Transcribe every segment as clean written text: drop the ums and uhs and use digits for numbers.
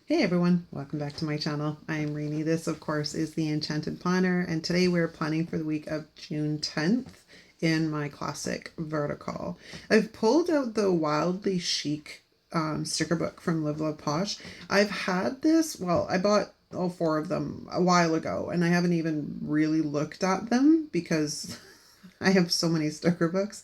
Hey everyone, welcome back to my channel. I am Rainy. This, of course, is the Enchanted Planner, and today we're planning for the week of June 10th in my classic vertical. I've pulled out the Wildly Chic sticker book from Love Posh. I've had this, well, I bought all four of them a while ago, and I haven't even really looked at them because I have so many sticker books.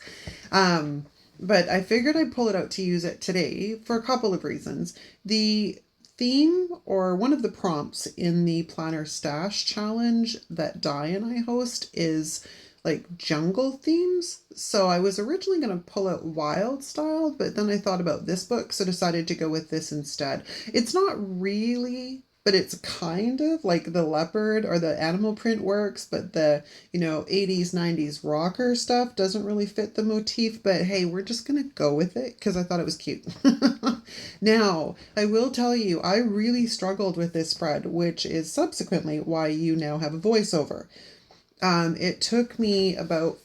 But I figured I'd pull it out to use it today for a couple of reasons. The theme, or one of the prompts in the Planner Stash challenge that Di and I host, is like jungle themes. So I was originally going to pull out wild style, but then I thought about this book, so decided to go with this instead. It's not really, but it's kind of like the leopard or the animal print works, but the 80s 90s rocker stuff doesn't really fit the motif. But hey, we're just gonna go with it because I thought it was cute. Now I will tell you, I really struggled with this spread, which is subsequently why you now have a voiceover. It took me about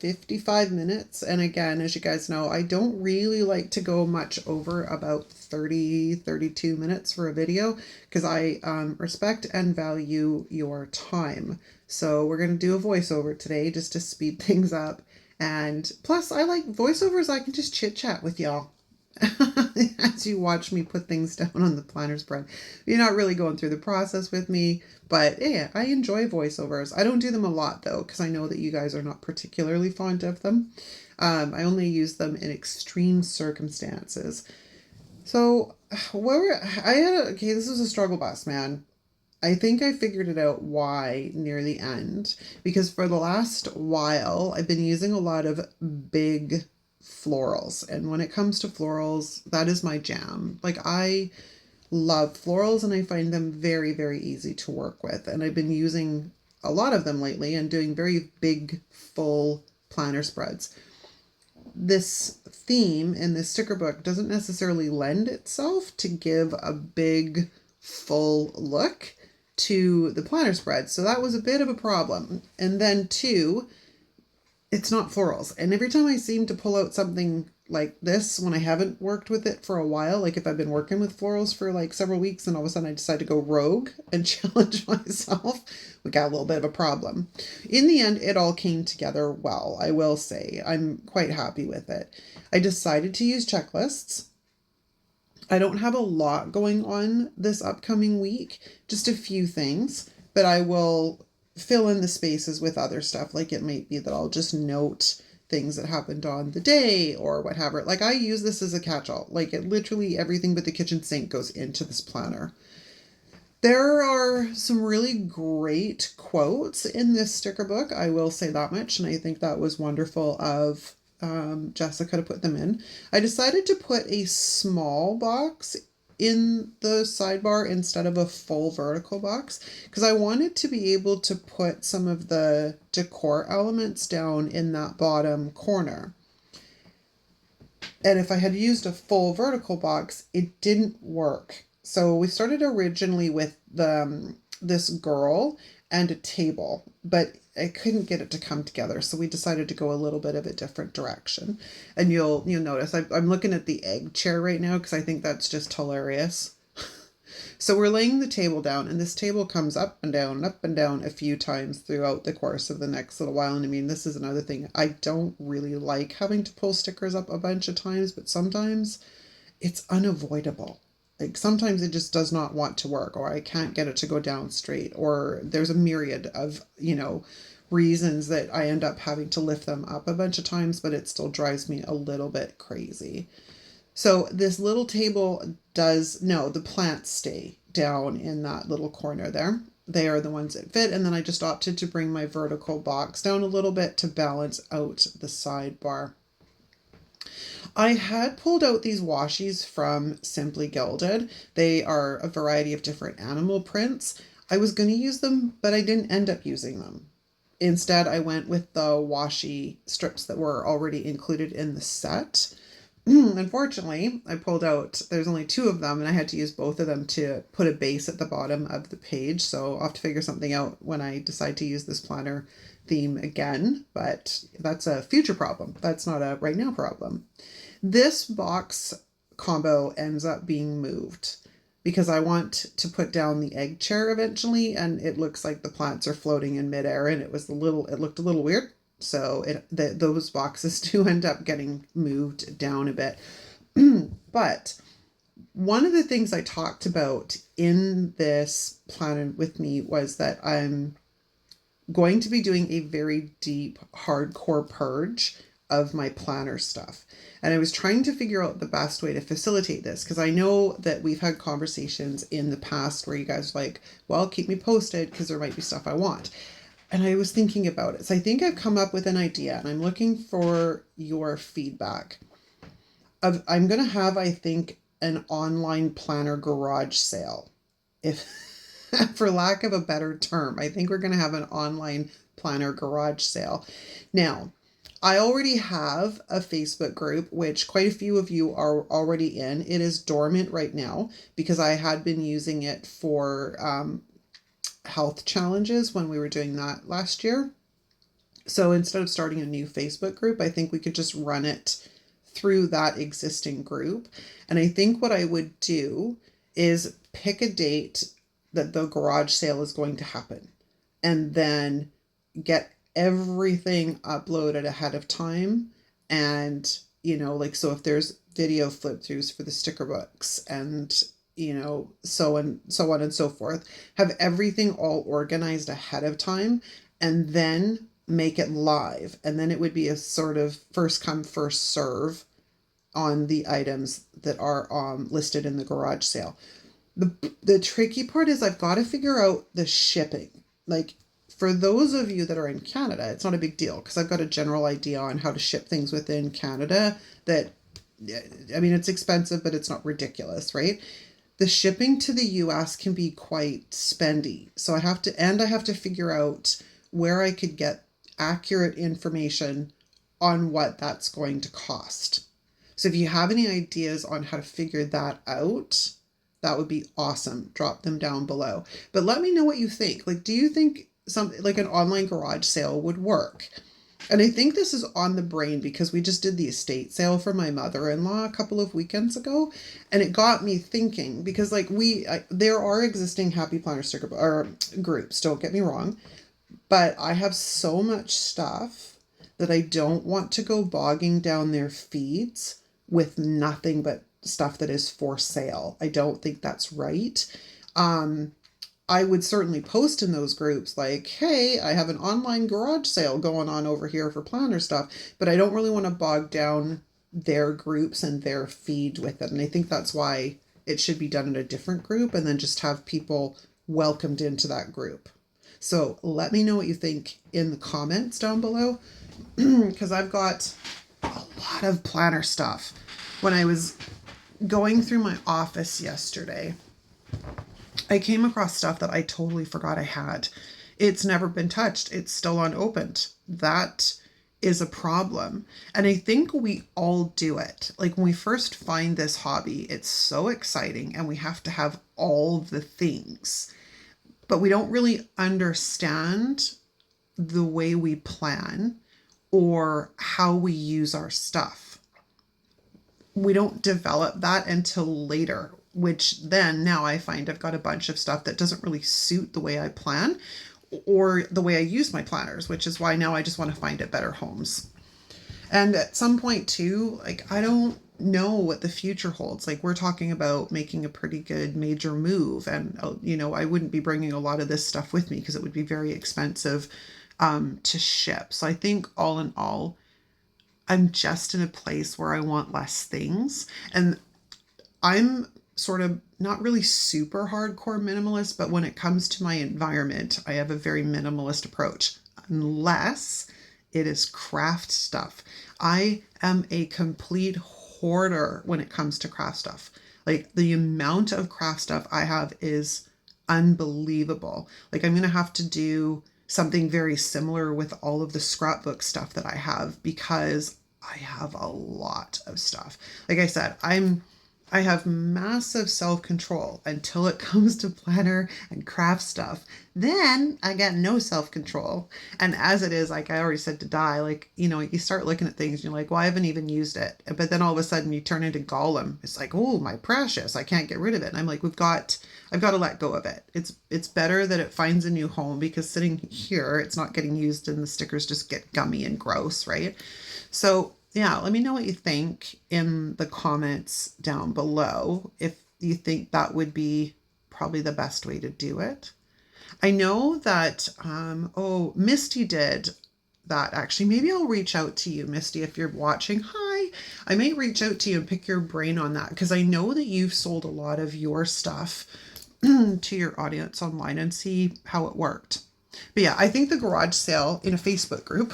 55 minutes. And again, as you guys know, I don't really like to go much over about 32 minutes for a video because I respect and value your time. So we're going to do a voiceover today just to speed things up. And plus, I like voiceovers. I can just chit chat with y'all as you watch me put things down on the planner spread. You're not really going through the process with me, but yeah, I enjoy voiceovers. I don't do them a lot though, because I know that you guys are not particularly fond of them. I only use them in extreme circumstances. So okay, this was a struggle bus, man. I think I figured it out why near the end, because for the last while I've been using a lot of big florals, and when it comes to florals, that is my jam. Like, I love florals and I find them very, very easy to work with, and I've been using a lot of them lately and doing very big full planner spreads. This theme in this sticker book doesn't necessarily lend itself to give a big full look to the planner spread, so that was a bit of a problem. And then two, it's not florals. And every time I seem to pull out something like this, when I haven't worked with it for a while, like if I've been working with florals for like several weeks and all of a sudden I decide to go rogue and challenge myself, we got a little bit of a problem. In the end, it all came together well, I will say. I'm quite happy with it. I decided to use checklists. I don't have a lot going on this upcoming week, just a few things, but I will fill in the spaces with other stuff. Like, it might be that I'll just note things that happened on the day or whatever. Like, I use this as a catch-all. Like, it literally everything but the kitchen sink goes into this planner. There are some really great quotes in this sticker book, I will say that much, and I think that was wonderful of Jessica to put them in. I decided to put a small box in the sidebar instead of a full vertical box because I wanted to be able to put some of the decor elements down in that bottom corner. And if I had used a full vertical box, it didn't work. So we started originally with this girl and a table, but I couldn't get it to come together, so we decided to go a little bit of a different direction. And you'll notice I'm looking at the egg chair right now because I think that's just hilarious. So we're laying the table down, and this table comes up and down a few times throughout the course of the next little while. And I mean, this is another thing. I don't really like having to pull stickers up a bunch of times, but sometimes it's unavoidable. Like, sometimes it just does not want to work, or I can't get it to go down straight, or there's a myriad of, reasons that I end up having to lift them up a bunch of times, but it still drives me a little bit crazy. So this little table the plants stay down in that little corner there. They are the ones that fit. And then I just opted to bring my vertical box down a little bit to balance out the sidebar. I had pulled out these washies from Simply Gilded. They are a variety of different animal prints. I was going to use them, but I didn't end up using them. Instead, I went with the washi strips that were already included in the set. Unfortunately, I pulled out, there's only two of them, and I had to use both of them to put a base at the bottom of the page. So I'll have to figure something out when I decide to use this planner theme again, but that's a future problem. That's not a right now problem. This box combo ends up being moved. because I want to put down the egg chair eventually, and it looks like the plants are floating in midair, and it looked a little weird. So those boxes do end up getting moved down a bit. But one of the things I talked about in this plan with me was that I'm going to be doing a very deep, hardcore purge of my planner stuff. And I was trying to figure out the best way to facilitate this, because I know that we've had conversations in the past where you guys are like, well, keep me posted because there might be stuff I want. And I was thinking about it. So I think I've come up with an idea, and I'm looking for your feedback. I'm going to have, I think, an online planner garage sale. If, for lack of a better term, I think we're going to have an online planner garage sale. Now, I already have a Facebook group, which quite a few of you are already in. It is dormant right now because I had been using it for health challenges when we were doing that last year. So instead of starting a new Facebook group, I think we could just run it through that existing group. And I think what I would do is pick a date that the garage sale is going to happen, and then get everything uploaded ahead of time. And, like, so if there's video flip throughs for the sticker books and, so on and so forth, have everything all organized ahead of time, and then make it live. And then it would be a sort of first come, first serve on the items that are listed in the garage sale. The tricky part is I've got to figure out the shipping. Like, for those of you that are in Canada, it's not a big deal because I've got a general idea on how to ship things within Canada that, I mean, it's expensive, but it's not ridiculous, right? The shipping to the US can be quite spendy. So I have to figure out where I could get accurate information on what that's going to cost. So if you have any ideas on how to figure that out, that would be awesome. Drop them down below. But let me know what you think. Like, do you think something like an online garage sale would work? And I think this is on the brain because we just did the estate sale for my mother-in-law a couple of weekends ago. And it got me thinking because, like, there are existing Happy Planner sticker or groups, don't get me wrong. But I have so much stuff that I don't want to go bogging down their feeds with nothing but stuff that is for sale. I don't think that's right. I would certainly post in those groups like, hey, I have an online garage sale going on over here for planner stuff, but I don't really want to bog down their groups and their feed with it. And I think that's why it should be done in a different group and then just have people welcomed into that group. So let me know what you think in the comments down below, because I've got a lot of planner stuff. When I was going through my office yesterday, I came across stuff that I totally forgot I had. It's never been touched. It's still unopened. That is a problem. And I think we all do it. Like, when we first find this hobby, it's so exciting and we have to have all the things. But we don't really understand the way we plan or how we use our stuff. We don't develop that until later, which then now I find I've got a bunch of stuff that doesn't really suit the way I plan or the way I use my planners, which is why now I just want to find it better homes. And at some point too, like, I don't know what the future holds. Like, we're talking about making a pretty good major move, and I wouldn't be bringing a lot of this stuff with me because it would be very expensive to ship. So I think all in all, I'm just in a place where I want less things, and I'm sort of not really super hardcore minimalist, but when it comes to my environment, I have a very minimalist approach, unless it is craft stuff. I am a complete hoarder when it comes to craft stuff. Like, the amount of craft stuff I have is unbelievable. Like, I'm going to have to do something very similar with all of the scrapbook stuff that I have because I have a lot of stuff. Like I said, I'm I have massive self-control until it comes to planner and craft stuff. Then I get no self-control. And as it is, like I already said to Di, like, you start looking at things and you're like, well, I haven't even used it. But then all of a sudden you turn into Gollum. It's like, oh, my precious, I can't get rid of it. And I'm like, I've got to let go of it. It's better that it finds a new home, because sitting here, it's not getting used and the stickers just get gummy and gross, right? So yeah, let me know what you think in the comments down below, if you think that would be probably the best way to do it. I know that, oh, Misty did that actually. Maybe I'll reach out to you, Misty, if you're watching. Hi, I might reach out to you and pick your brain on that, because I know that you've sold a lot of your stuff to your audience online, and see how it worked. But yeah, I think the garage sale in a Facebook group,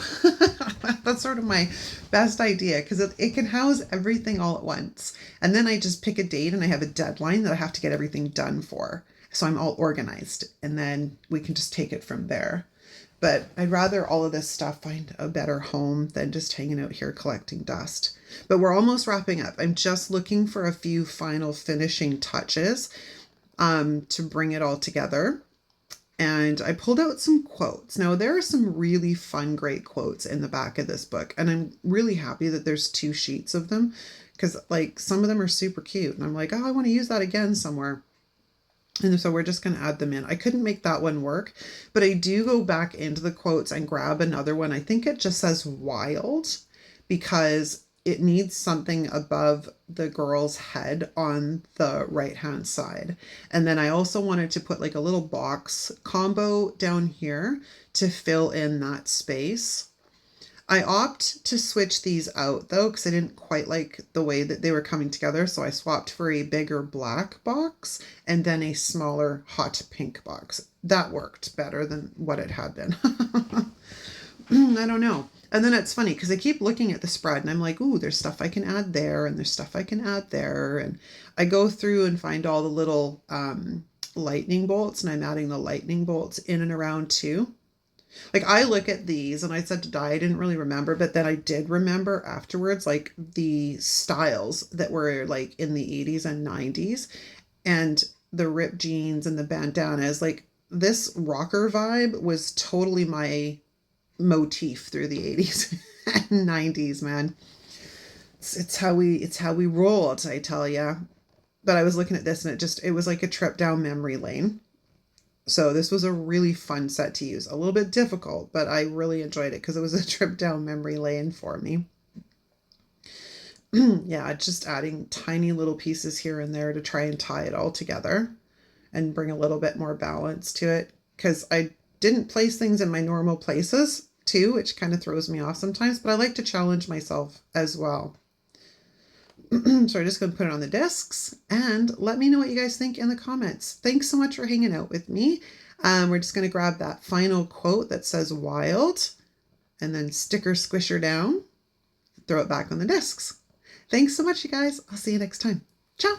that's sort of my best idea, because it can house everything all at once. And then I just pick a date and I have a deadline that I have to get everything done for. So I'm all organized, and then we can just take it from there. But I'd rather all of this stuff find a better home than just hanging out here collecting dust. But we're almost wrapping up. I'm just looking for a few final finishing touches to bring it all together. And I pulled out some quotes. Now, there are some really fun, great quotes in the back of this book, and I'm really happy that there's 2 sheets of them, because like some of them are super cute, and I'm like, oh, I want to use that again somewhere. And so we're just going to add them in. I couldn't make that one work, but I do go back into the quotes and grab another one. I think it just says wild, because it needs something above the girl's head on the right hand side. And then I also wanted to put like a little box combo down here to fill in that space. I opt to switch these out though, because I didn't quite like the way that they were coming together. So I swapped for a bigger black box and then a smaller hot pink box. That worked better than what it had been. I don't know. And then it's funny because I keep looking at the spread and I'm like, ooh, there's stuff I can add there and there's stuff I can add there. And I go through and find all the little lightning bolts, and I'm adding the lightning bolts in and around too. Like I look at these and I said to Di, I didn't really remember, but then I did remember afterwards, like the styles that were like in the 80s and 90s, and the ripped jeans and the bandanas. Like this rocker vibe was totally my motif through the 80s and 90s, man. It's how we rolled, I tell ya. But I was looking at this and it was like a trip down memory lane. So this was a really fun set to use. A little bit difficult, but I really enjoyed it because it was a trip down memory lane for me. Yeah, just adding tiny little pieces here and there to try and tie it all together and bring a little bit more balance to it, because I didn't place things in my normal places too, which kind of throws me off sometimes, but I like to challenge myself as well. So I'm just going to put it on the discs, and let me know what you guys think in the comments. Thanks so much for hanging out with me. We're just going to grab that final quote that says wild, and then sticker squisher down, throw it back on the discs. Thanks so much, you guys. I'll see you next time. Ciao.